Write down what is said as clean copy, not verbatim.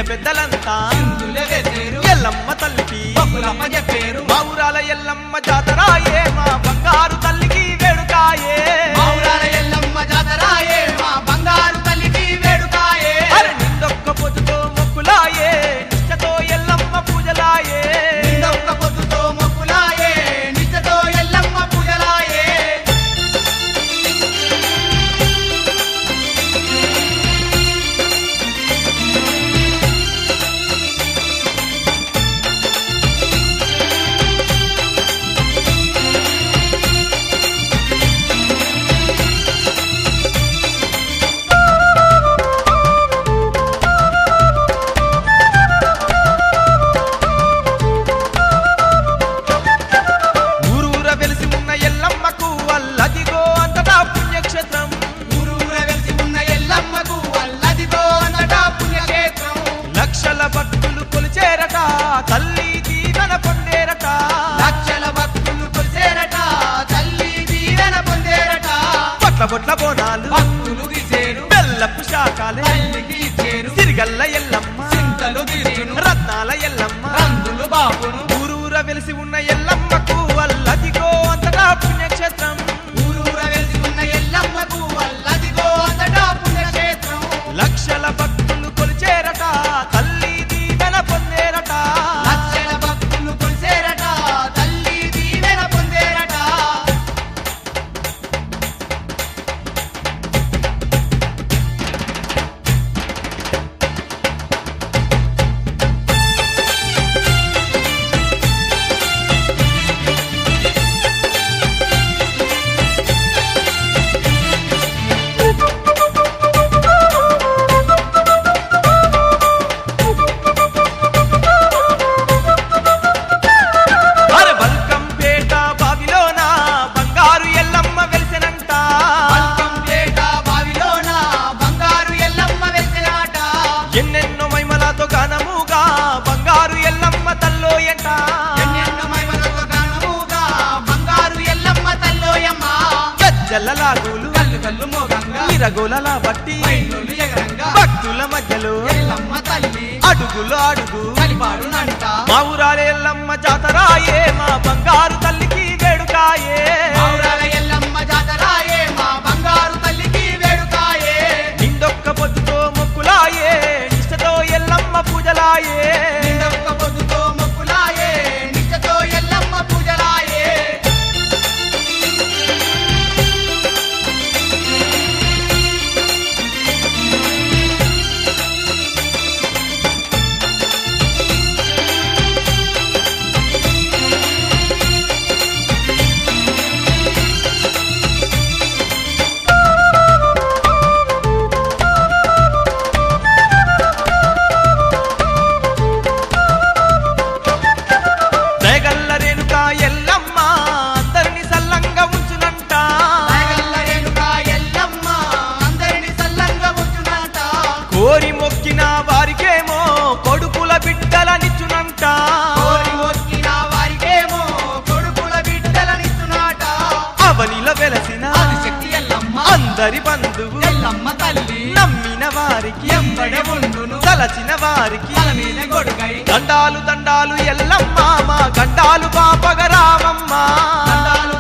పెద్దలంతా వేసేరు ఎల్లమ్మ తల్లికి మొక్కులమ్మ చెప్పేరు మా ఊరాల ఎల్లమ్మ జాతరాయే మా బంగారు తల్లికి వేడుకాయే మా ఊరాల ఎల్లమ్మ జాతరాయే మా బంగారు తల్లికి వేడుకాయే అరే నిందొక్క పొద్దుతో మొక్కులాయే నిష్టతో ఎల్లమ్మ పూజలాయే నిందొక్క పొద్దుతో మొక్కులాయే నిష్టతో ఎల్లమ్మ పూజలాయే ఊరూర వెలిసి ఉన్న ఎల్లమ్మకు అల్లదిగో అంతటా పుణ్యక్షేత్రం ఊరూర వెలిసి ఉన్న ఎల్లమ్మకు అల్లదిగో అంతటా పుణ్యక్షేత్రం లక్షల భక్తులు కొలిచేరట తల్లి దీవెన పొందేరట లక్షల భక్తులు కొలిసేరట తల్లి దీవెన పొందేరట పొట్ల పొట్ల బోనాలు భక్తులు తీసేరు బెల్లపు శాఖాలే తల్లికి ఇచ్చేరు సిరిగల్ల ఎల్లమ్మ చింతలు తీర్చును రత్నాల ఎల్లమ్మ రందులు బాపును ఊరూర వెలిసి ఉన్న ఎల్లమ్మకు అల్లదిగో అంతటా పుణ్యక్షేత్రం ఊరూర వెలిసి ఉన్న ఎల్లమ్మకు అల్లదిగో అంతటా పుణ్యక్షేత్రం లక్షల భక్తులు కొలిచేరట తల్లి దీవెన పొందేరట లక్షల భక్తులు కొలిసేరట తల్లి దీవెన పొందేరట అరే బల్కంపేట బావిలోన బంగారు ఎల్లమ్మ వెలిసెనంట బల్కంపేట బావిలోన బంగారు ఎల్లమ్మ వెలిసినాట ఎన్నెన్నో మైమలతో గానముగా బంగారు ఎల్లమ్మ తల్లోయంట ఎన్నెన్నో మహిమలతో గానముగా బంగారు ఎల్లమ్మ తల్లోయమ్మ గజ్జల లాగులు కల్లు కల్లు మోగంగా మిరగోలలా బట్టి పైనులు ఎగరంగా భక్తుల మధ్యలో ఎల్లమ్మ తల్లి అడుగులో అడుగు కలిపాడునంట మా ఊరాల ఎల్లమ్మ జాతరాయే మా బంగారు తల్లికి వేడుకాయే మా ఊరాల ఎల్లమ్మ జాతరాయే మా బంగారు తల్లికి వేడుకాయే నిండొక్క పొద్దుతో మొక్కులాయే నిష్టతో ఎల్లమ్మ పూజలాయే నిండొక్క పొద్దుతో మొక్కులాయే నిష్టతో ఎల్లమ్మ పూజలాయే దయగల్ల రేణుక ఎల్లమ్మ అందరిని సల్లంగా ఉంచునంట నాగల్ల రేణుకా ఎల్లమ్మ అందరిని సల్లంగా ఉంచునంట కోరి మొక్కిన వారికేమో కొడుకుల బిడ్డలనిచ్చునంట కోరి మొక్కిన వారికేమో కొడుకుల బిడ్డలనిస్తున్నట అవనిలో వెలసిన ఆదిశక్తి ఎల్లమ్మ అందరి బంధువు ఎల్లమ్మ తల్లి నమ్మిన వారికి ఎంబడే ఉండును తలచిన వారికి తల మీద గొడుగై దండాలు దండాలు ఎల్లమ్మ మా గండాలు పాపగరామమ్మ దండాలు